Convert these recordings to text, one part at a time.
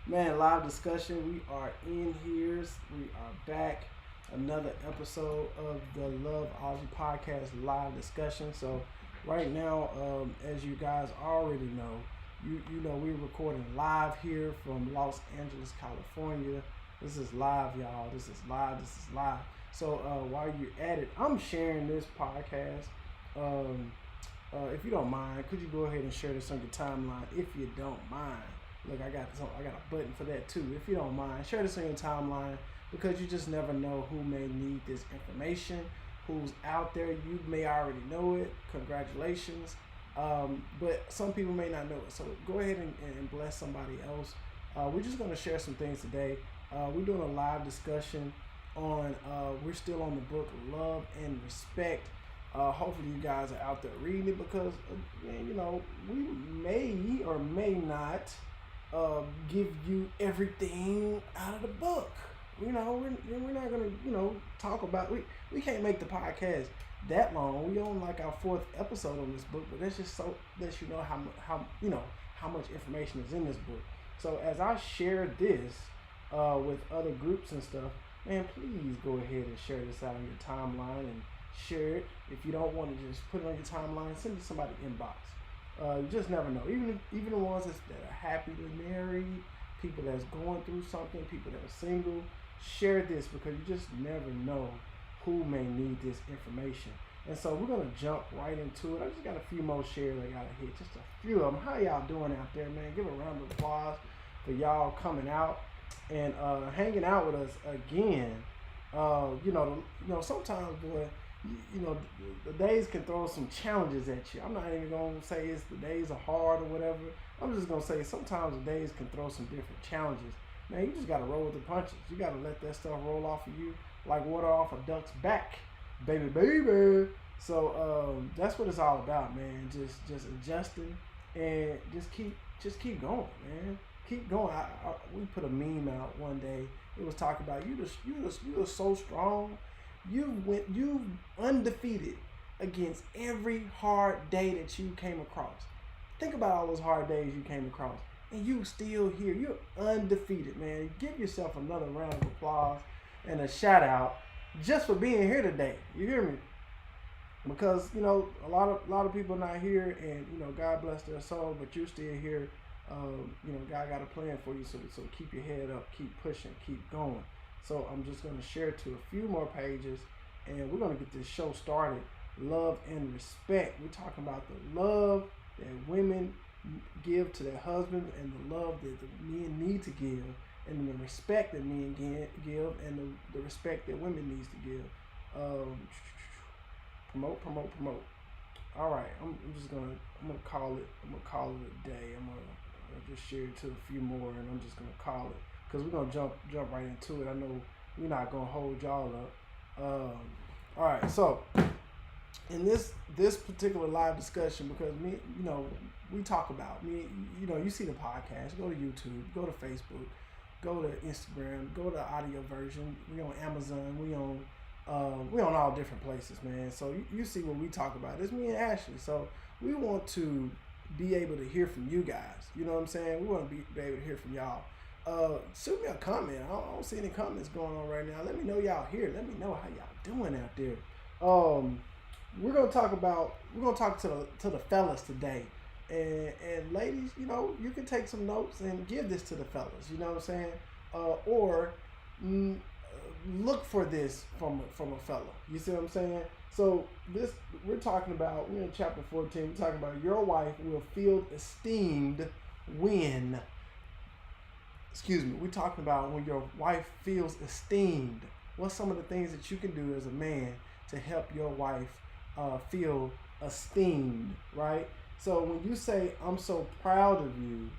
Man, live discussion. We are in here. We are back. Another episode of the Loveology podcast live discussion. So right now, as you guys already know, you know we're recording live here from Los Angeles, California. This is live, y'all. This is live. This is live. So while you're at it, I'm sharing this podcast. If you don't mind, could you go ahead and share this on your timeline? If you don't mind, look, I got a button for that too. If you don't mind, share this on your timeline because you just never know who may need this information, who's out there. You may already know it. Congratulations. But some people may not know it. So go ahead and bless somebody else. We're just going to share some things today. We're doing a live discussion on, we're still on the book Love and Respect. Hopefully you guys are out there reading it because, you know, we may or may not give you everything out of the book. You know, we're not going to, you know, talk about, we can't make the podcast that long. We on like our 4th episode on this book, but that's just so that you know how much information is in this book. So as I share this with other groups and stuff, man, please go ahead and share this out on your timeline and share it. If you don't want to just put it on your timeline, send it to somebody's inbox. You just never know. Even the ones that are happily married, people that's going through something, people that are single, share this because you just never know who may need this information. And so we're going to jump right into it. I just got a few more shares I got to hit, just a few of them. How y'all doing out there, man? Give a round of applause for y'all coming out and hanging out with us again. You know, sometimes, boy, you know, the days can throw some challenges at you. I'm not even going to say it's the days are hard or whatever. I'm just going to say sometimes the days can throw some different challenges. Man, you just got to roll with the punches. You got to let that stuff roll off of you like water off a duck's back, baby. So that's what it's all about, man. Just adjusting and just keep going, man. Keep going. We put a meme out one day. It was talking about you were so strong. You undefeated against every hard day that you came across. Think about all those hard days you came across, and you still here. You're undefeated, man. Give yourself another round of applause and a shout out just for being here today. You hear me? Because you know a lot of people not here, and you know God bless their soul, but you're still here. You know God got a plan for you, so keep your head up, keep pushing, keep going. So I'm just going to share to a few more pages, and we're going to get this show started. Love and respect. We're talking about the love that women give to their husbands, and the love that the men need to give, and the respect that men give, and the respect that women needs to give. Promote. All right, I'm gonna call it a day. I'm gonna just share it to a few more, and I'm just gonna call it because we're gonna jump right into it. I know we're not gonna hold y'all up. All right, so in this particular live discussion, because me, you know, we talk about me, you know, you see the podcast, go to YouTube, go to Facebook, go to Instagram, go to the audio version. We on Amazon, we on all different places, man. So you see what we talk about. It's me and Ashley. So we want to be able to hear from you guys. You know what I'm saying? We want to be able to hear from y'all. Shoot me a comment. I don't see any comments going on right now. Let me know y'all here. Let me know how y'all doing out there. We're gonna talk to the fellas today. And ladies, you know, you can take some notes and give this to the fellas. You know what I'm saying? Or look for this from a fella. You see what I'm saying? So we're in chapter 14. We're talking about your wife will feel esteemed when. We're talking about when your wife feels esteemed. What's some of the things that you can do as a man to help your wife feel esteemed, right? So when you say, I'm so proud of you,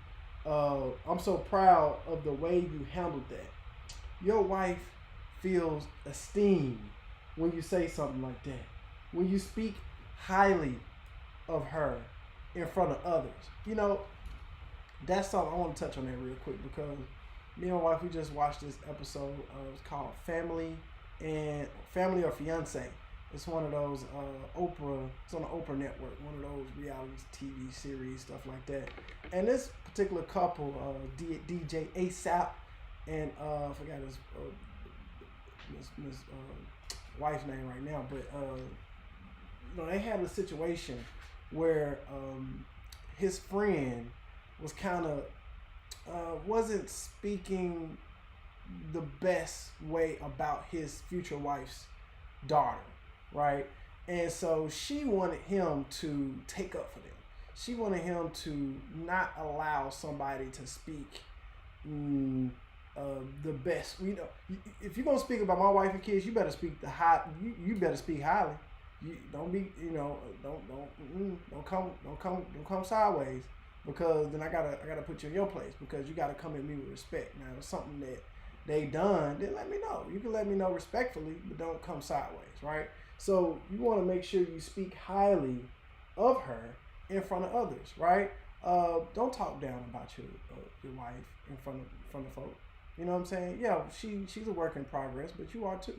I'm so proud of the way you handled that, your wife feels esteemed when you say something like that. When you speak highly of her in front of others. You know, that's something I want to touch on that real quick because me and my wife, we just watched this episode. It's called Family or Fiance. It's one of those Oprah. It's on the Oprah network. One of those reality TV series, stuff like that. And this particular couple, DJ ASAP, and I forgot his his wife's name right now, but you know, they had a situation where his friend was kind of wasn't speaking the best way about his future wife's daughter, right? And so she wanted him to take up for them. She wanted him to not allow somebody to speak the best. You know, if you're gonna speak about my wife and kids, you better speak the high. You better speak highly. You don't be, you know, don't come sideways, because then I gotta put you in your place, because you gotta come at me with respect. Now, if it's something that they done, then let me know. You can let me know respectfully, but don't come sideways, right? So you want to make sure you speak highly of her in front of others, right? Don't talk down about your wife in front of folks. You know what I'm saying? Yeah, she's a work in progress, but you are too.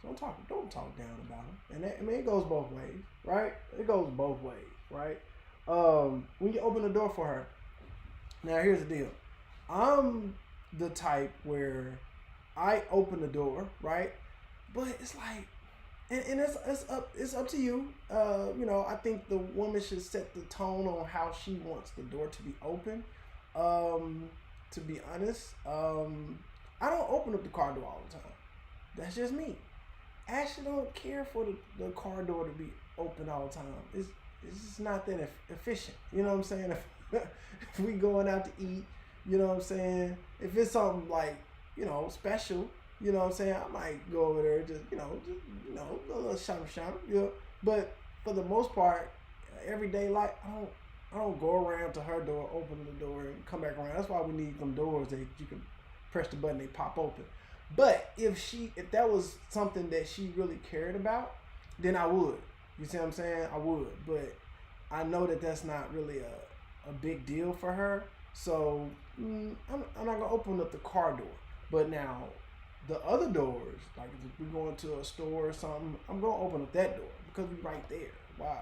So don't talk down about her. And that, I mean, it goes both ways, right? It goes both ways, right? When you open the door for her. Now, here's the deal. I'm the type where I open the door, right? But it's like, and it's up to you. You know, I think the woman should set the tone on how she wants the door to be open. To be honest, I don't open up the car door all the time. That's just me. I actually don't care for the car door to be open all the time. It's just not that efficient. You know what I'm saying? If we going out to eat, you know what I'm saying? If it's something like, you know, special, you know what I'm saying, I might go over there, just a little shop, you know. But for the most part, everyday life, I don't go around to her door, open the door, and come back around. That's why we need them doors that you can press the button, they pop open. But if that was something that she really cared about, then I would. You see what I'm saying? I would. But I know that that's not really a big deal for her. So I'm not going to open up the car door. But now, the other doors, like if we're going to a store or something, I'm going to open up that door, because we're right there. Why?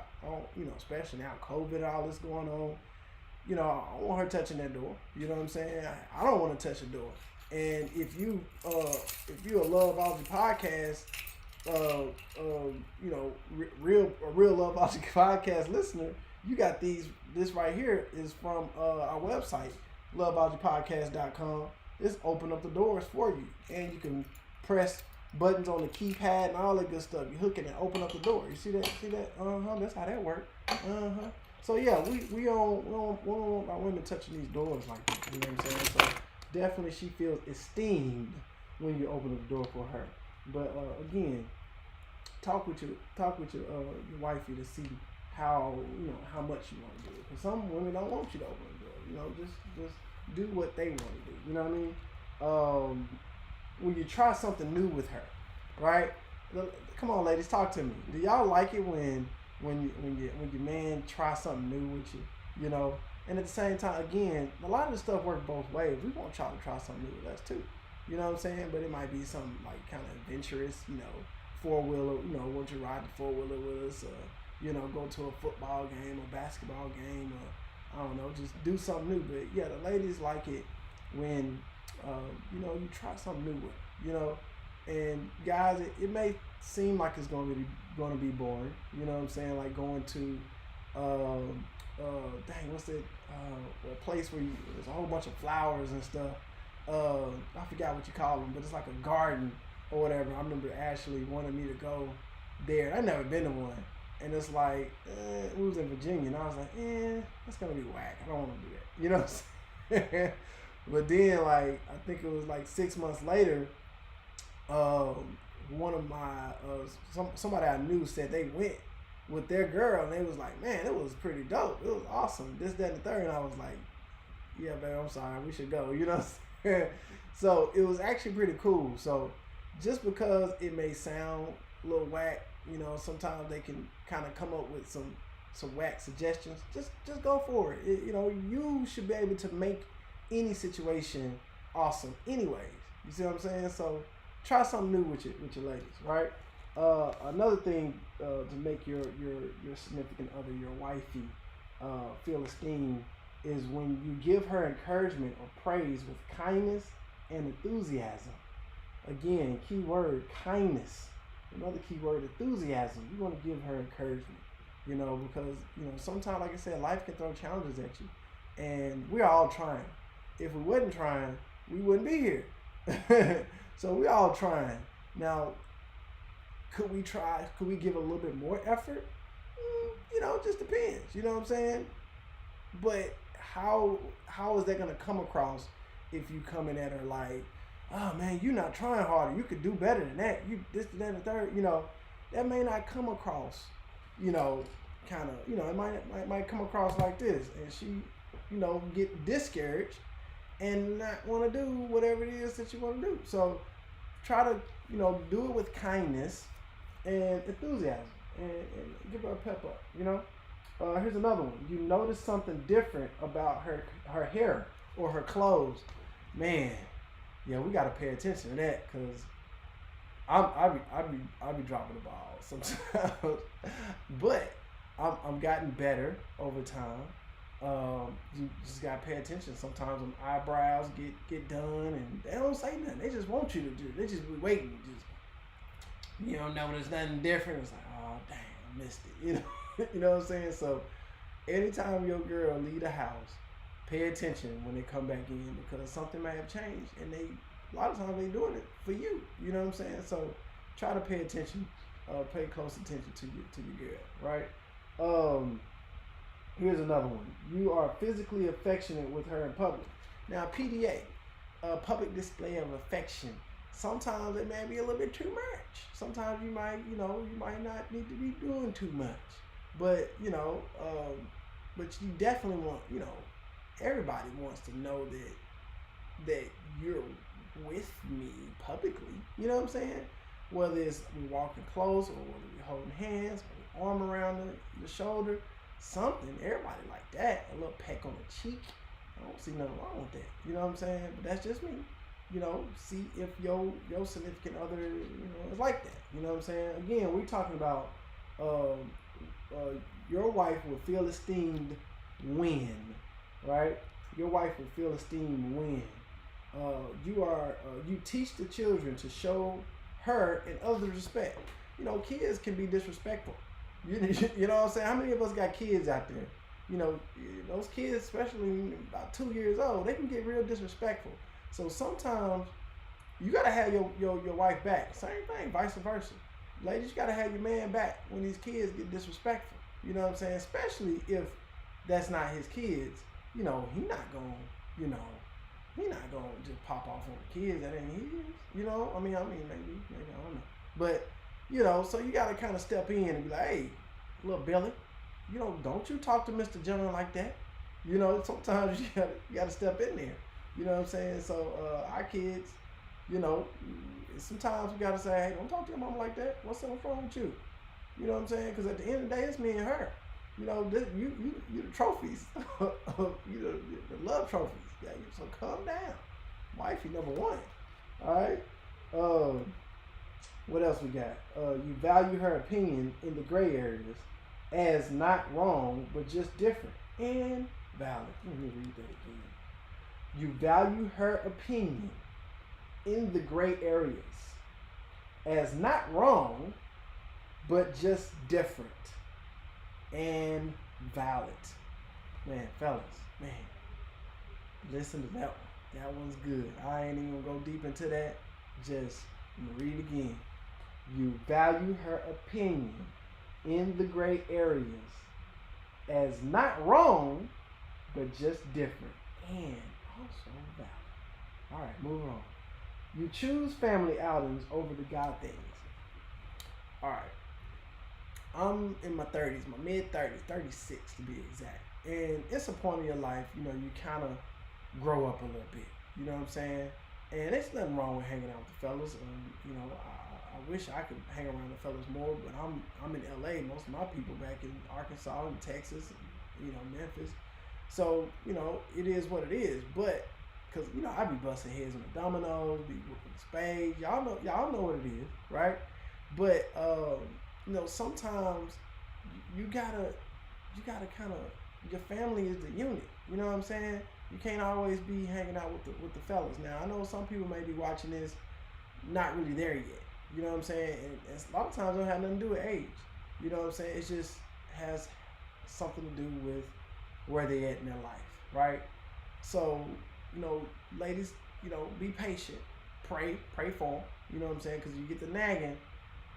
Especially now, COVID, all this going on. You know, I don't want her touching that door. You know what I'm saying? I don't want to touch the door. And if you a Loveology podcast, real Loveology podcast listener, you got this right here is from our website, loveologypodcast.com. It's open up the doors for you, and you can press buttons on the keypad and all that good stuff. You hook it and open up the door. You see that? That's how that works. So yeah, we don't want our women touching these doors like that. You know what I'm saying? So definitely, she feels esteemed when you open the door for her. But again, talk with your wifey to see how much you want to do it. Because some women don't want you to open the door. You know, just do what they want to do. You know what I mean? When you try something new with her, right? Come on, ladies, talk to me. Do y'all like it when your man tries something new with you? You know. And at the same time, again, a lot of the stuff works both ways. We want y'all to try something new with us too. You know what I'm saying? But it might be something like kind of adventurous, you know, four-wheeler, you know, want you to ride the four-wheeler with us, go to a football game or basketball game, or I don't know, just do something new. But yeah, the ladies like it when, you try something new with them, you know. And guys, it may seem like it's going to be boring. You know what I'm saying? Like going to, what's it? A place where there's a whole bunch of flowers and stuff. I forgot what you call them, but it's like a garden or whatever. I remember Ashley wanted me to go there. I've never been to one, and it's like we was in Virginia, and I was like, that's gonna be whack. I don't want to do that. You know what I'm saying? But then, like, I think it was like 6 months later, one of my somebody I knew said they went with their girl, and they was like, man, it was pretty dope. It was awesome. This, that, and the third. And I was like, yeah, babe, I'm sorry. We should go. You know what I'm saying? So it was actually pretty cool. So just because it may sound a little whack, you know, sometimes they can kind of come up with some whack suggestions. Just go for it. You should be able to make any situation awesome anyways. You see what I'm saying? So try something new with your ladies, right? Another thing to make your significant other, your wifey, feel esteemed is when you give her encouragement or praise with kindness and enthusiasm. Again, key word, kindness. Another key word, enthusiasm. You want to give her encouragement, because, sometimes, like I said, life can throw challenges at you. And we're all trying. If we wasn't trying, we wouldn't be here. So we all trying. Now, could we try? Could we give a little bit more effort? It just depends. You know what I'm saying? But how is that gonna come across if you coming at her like, oh man, you're not trying harder. You could do better than that. You this, that, and the third. That may not come across. Kind of. It might come across like this, and she, get discouraged and not want to do whatever it is that you want to do. So try to do it with kindness and enthusiasm, and give her a pep up. Here's another one. You notice something different about her hair or her clothes. Man, yeah, we gotta pay attention to that because I be dropping the ball sometimes, but I'm gotten better over time. You just gotta pay attention. Sometimes them eyebrows get done and they don't say nothing. They just want you to do it. They just be waiting. Just notice nothing different. It's like, oh dang, I missed it. You know what I'm saying? So anytime your girl leave the house, pay attention when they come back in because something may have changed and a lot of times they doing it for you. You know what I'm saying? So try to pay attention, pay close attention to your girl, right? Here's another one. You are physically affectionate with her in public. Now PDA, public display of affection. Sometimes it may be a little bit too much. Sometimes you might not need to be doing too much. But but you definitely want, everybody wants to know that you're with me publicly. You know what I'm saying? Whether it's we walking close or whether we holding hands, or arm around the shoulder, something. Everybody like that. A little peck on the cheek. I don't see nothing wrong with that. You know what I'm saying? But that's just me. See if your significant other, is like that. You know what I'm saying? Again, we're talking about your wife will feel esteemed when, right? Your wife will feel esteemed when you teach the children to show her and others respect. Kids can be disrespectful. You know what I'm saying? How many of us got kids out there? Those kids, especially about 2 years old, they can get real disrespectful. So sometimes you gotta have your wife back. Same thing, vice versa. Ladies, you gotta have your man back when these kids get disrespectful. You know what I'm saying? Especially if that's not his kids. He not gonna, he not gonna just pop off on the kids that ain't his. I mean, maybe I don't know. But so you gotta kind of step in and be like, hey, little Billy, don't you talk to Mr. John like that. Sometimes you gotta step in there. You know what I'm saying? So our kids, sometimes we gotta say, hey, don't talk to your mom like that. What's wrong with you? You know what I'm saying? Because at the end of the day, it's me and her. You the trophies, the love trophies. Yeah, so calm down, wifey number one. All right. What else we got? You value her opinion in the gray areas as not wrong, but just different and valid. Let me read that again. You value her opinion in the gray areas as not wrong, but just different and valid. Man, fellas, listen to that one. That one's good. I ain't even gonna go deep into that. Just read again. You value her opinion in the gray areas as not wrong, but just different and also valid. All right, moving on. You choose family outings over the God things. All right. I'm in my 30s, my mid-30s, 36 to be exact. And it's a point in your life, you kind of grow up a little bit. You know what I'm saying? And there's nothing wrong with hanging out with the fellas. I wish I could hang around the fellas more, but I'm in LA. Most of my people back in Arkansas and Texas and, Memphis. So, it is what it is. But, because, I be busting heads on the dominoes, be whooping spades. Y'all know what it is, right? But, sometimes you gotta kind of, your family is the unit. You know what I'm saying? You can't always be hanging out with the fellas. Now, I know some people may be watching this not really there yet. You know what I'm saying? And a lot of times it don't have nothing to do with age. You know what I'm saying? It just has something to do with where they at in their life, right? So, ladies, be patient. pray for them. You know what I'm saying? Because you get the nagging,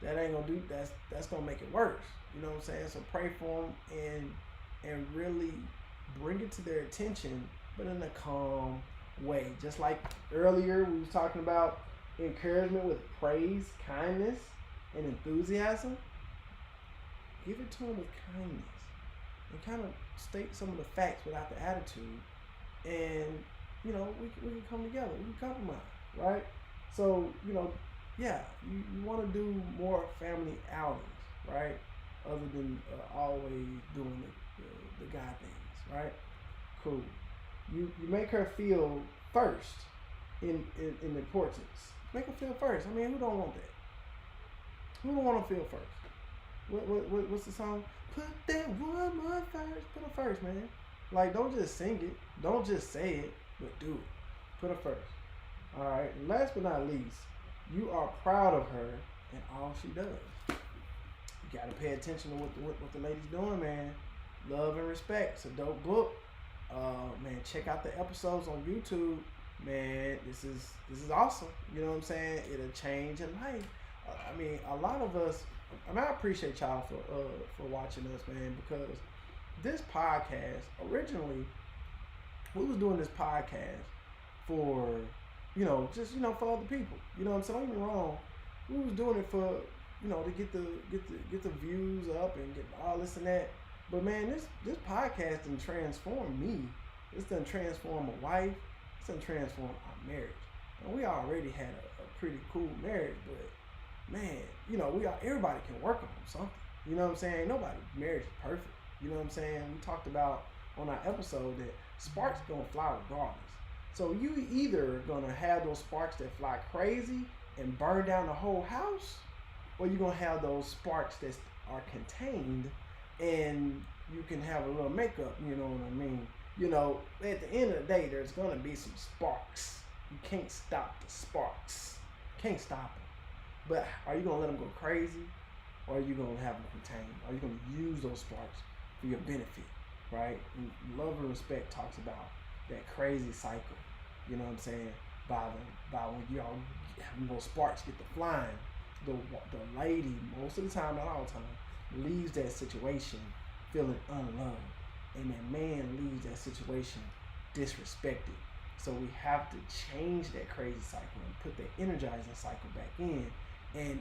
that ain't gonna do. That's gonna make it worse. You know what I'm saying? So pray for them and really bring it to their attention, but in a calm way. Just like earlier, we was talking about encouragement with praise, kindness, and enthusiasm. Give it to them with kindness and kind of state some of the facts without the attitude, and we can come together, we can compromise, right? So yeah, you want to do more family outings, right? Other than always doing the guy things, right? Cool. You make her feel first in importance. Make her feel first. I mean, who don't want that? Who don't want to feel first? What's the song? Put that woman first. Put her first, man. Like, don't just sing it. Don't just say it, but do it. Put her first. All right. And last but not least, you are proud of her and all she does. You gotta pay attention to what the lady's doing, man. Love and Respect. It's a dope book. Man, check out the episodes on YouTube. Man, this is awesome. You know what I'm saying? It'll change your life. I mean, a lot of us. I mean, I appreciate y'all for watching us, man, because this podcast, originally, we was doing this podcast for, just, for other people. You know what I'm saying? Don't get me wrong. We was doing it for, to get the views up and get all this and that. But man, this podcast done transformed me. It's done transformed my wife. It's done transformed our marriage. And we already had a pretty cool marriage, but man, everybody can work on something. You know what I'm saying? Nobody's marriage is perfect. You know what I'm saying? We talked about on our episode that sparks gonna fly regardless. So you either gonna have those sparks that fly crazy and burn down the whole house, or you're gonna have those sparks that are contained and you can have a little makeup, you know what I mean? At the end of the day, there's gonna be some sparks. You can't stop the sparks. Can't stop them. But are you going to let them go crazy, or are you going to have them contained? Are you going to use those sparks for your benefit, right? And Love and Respect talks about that crazy cycle, you know what I'm saying? By when those sparks get to flying, the lady, most of the time, not all the time, leaves that situation feeling unloved. And that man leaves that situation disrespected. So we have to change that crazy cycle and put that energizing cycle back in. And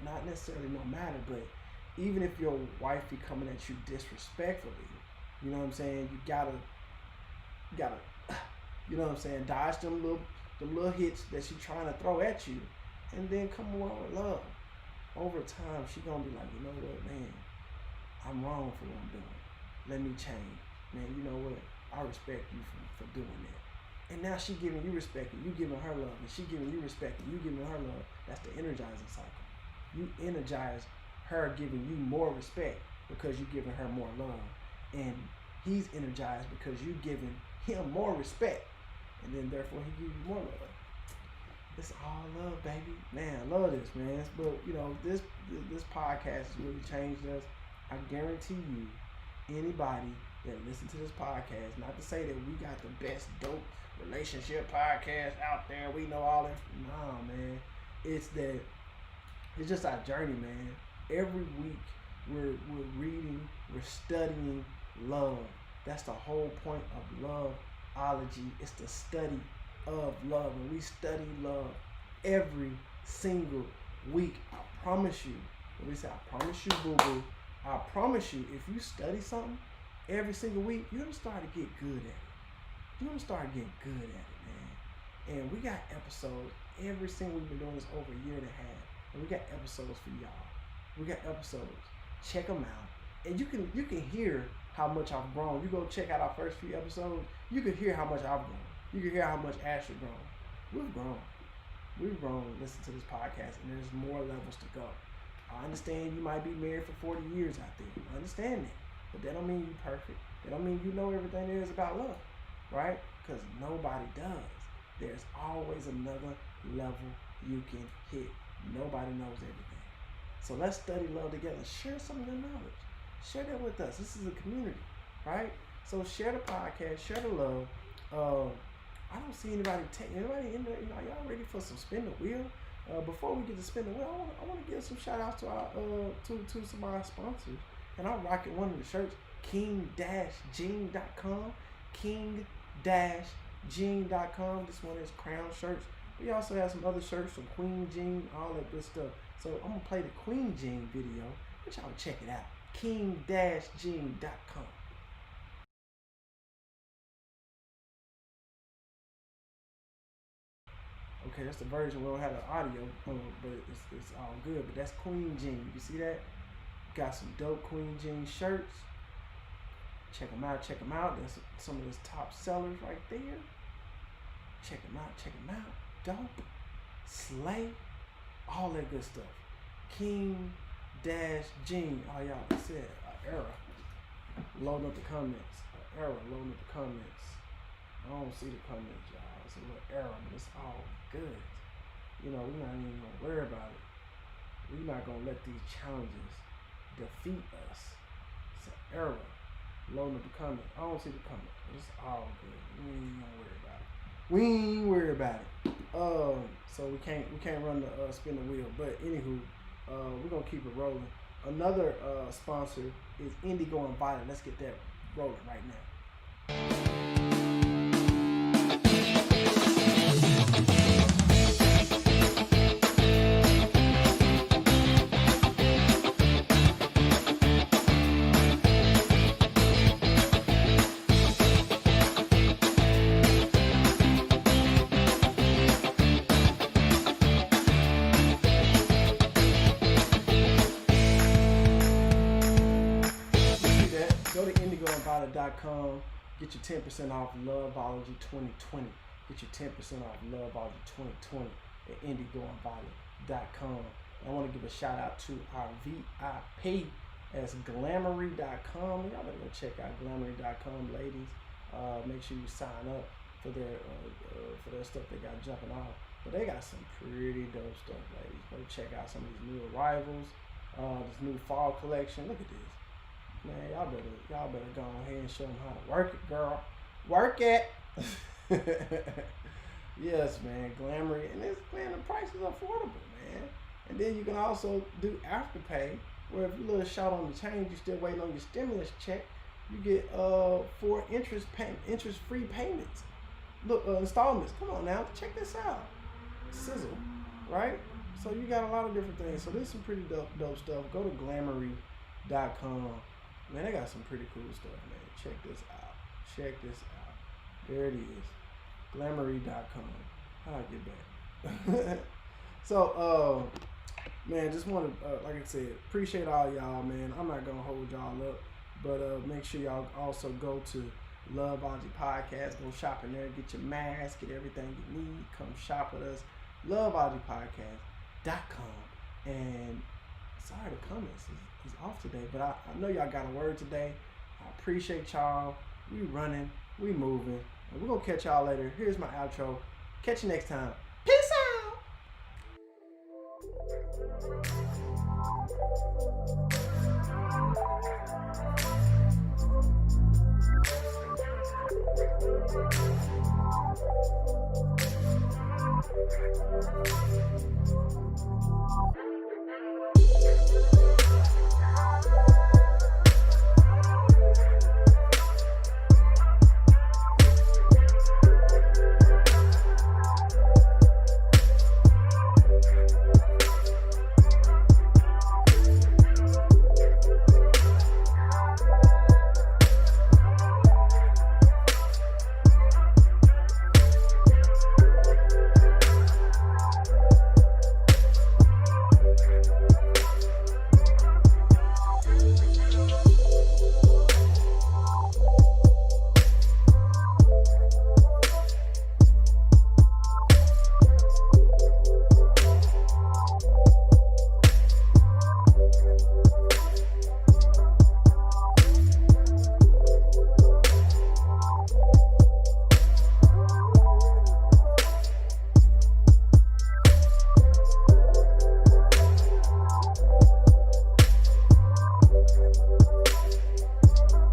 not necessarily no matter, but even if your wife be coming at you disrespectfully, you know what I'm saying? You gotta, you know what I'm saying? Dodge them little hits that she trying to throw at you, and then come along with love. Over time, she gonna be like, you know what, man? I'm wrong for what I'm doing. Let me change, man. You know what? I respect you for doing that. And now she giving you respect and you giving her love, and she giving you respect and you giving her love. That's the energizing cycle. You energize her giving you more respect because you giving her more love, and he's energized because you giving him more respect, and then therefore he gives you more love. It's all love, baby. Man, I love this, man. But this podcast has really changed us. I guarantee you, anybody that listen to this podcast, not to say that we got the best dope relationship podcast out there, we know all that. No, man. It's just our journey, man. Every week we're reading, we're studying love. That's the whole point of Loveology. It's the study of love, and we study love every single week. I promise you. When we say I promise you, boo-boo, I promise you, if you study something every single week, you're gonna start to get good at it. You're gonna start getting good at it, man. And we got episodes every single week. We've been doing this over a year and a half, and we got episodes for y'all. We got episodes. Check them out, and you can hear how much I've grown. You go check out our first few episodes. You can hear how much I've grown. You can hear how much Ashley grown. We've grown. We've grown. Listen to this podcast, and there's more levels to go. I understand you might be married for 40 years out there. I understand that. But that don't mean you perfect. That don't mean you know everything there is about love, right? Because nobody does. There's always another level you can hit. Nobody knows everything. So let's study love together. Share some of your knowledge. Share that with us. This is a community, right? So share the podcast, share the love. I don't see anybody in there. Y'all ready for some spin the wheel? Before we get to spin the wheel, I want to give some shout outs to our to some of our sponsors. And I'm rocking one of the shirts, king-jean.com, king-jean.com. This one is crown shirts. We also have some other shirts, some queen jean, all that good stuff. So I'm gonna play the queen jean video, but y'all check it out, king-jean.com. Okay, that's the version. We don't have the audio, but it's all good. But that's queen jean. You see that? Got some dope queen jean shirts. Check them out. Check them out. That's some of his top sellers right there. Check them out. Check them out. Dope. Slay. All that good stuff. King-jean. Oh, y'all, I said error. Loading up the comments. Error. Loading up the comments. I don't see the comments, y'all. It's a little error, but it's all good. You know, we're not even gonna worry about it. We're not gonna let these challenges defeat us. It's an error. Loading up the comment. I don't see the comment. It's all good. We ain't gonna worry about it. We ain't worried about it. So we can't run the spin the wheel. But anywho, we're gonna keep it rolling. Another sponsor is Indigo and Violet. Let's get that rolling right now. Go to indigoandviolet.com, get your 10% off Loveology 2020. Get your 10% off Loveology 2020 at indigoandviolet.com. I want to give a shout out to our VIP as glamory.com. Y'all better go check out glamory.com, ladies. Make sure you sign up for their stuff they got jumping off. But they got some pretty dope stuff, ladies. Go check out some of these new arrivals, this new fall collection. Look at this. Man, y'all better go ahead and show them how to work it, girl. Work it. Yes, man. Glamory, and the price is affordable, man. And then you can also do Afterpay, where if you're a little short on the change, you're still waiting on your stimulus check. You get 4 interest-free payments. Look, installments. Come on now, check this out. Sizzle, right? So you got a lot of different things. So there's some pretty dope stuff. Go to glamory.com. Man, they got some pretty cool stuff, man. Check this out. Check this out. There it is. Glamory.com. How do I get back? So, man, just want to, like I said, appreciate all y'all, man. I'm not going to hold y'all up, but make sure y'all also go to Loveology Podcast. Go shop in there. Get your mask. Get everything you need. Come shop with us. Loveologypodcast.com. And sorry, the comments is off today, but I know y'all got a word today. I appreciate y'all. We running, we moving, and we're gonna catch y'all later. Here's my outro. Catch you next time. Peace out.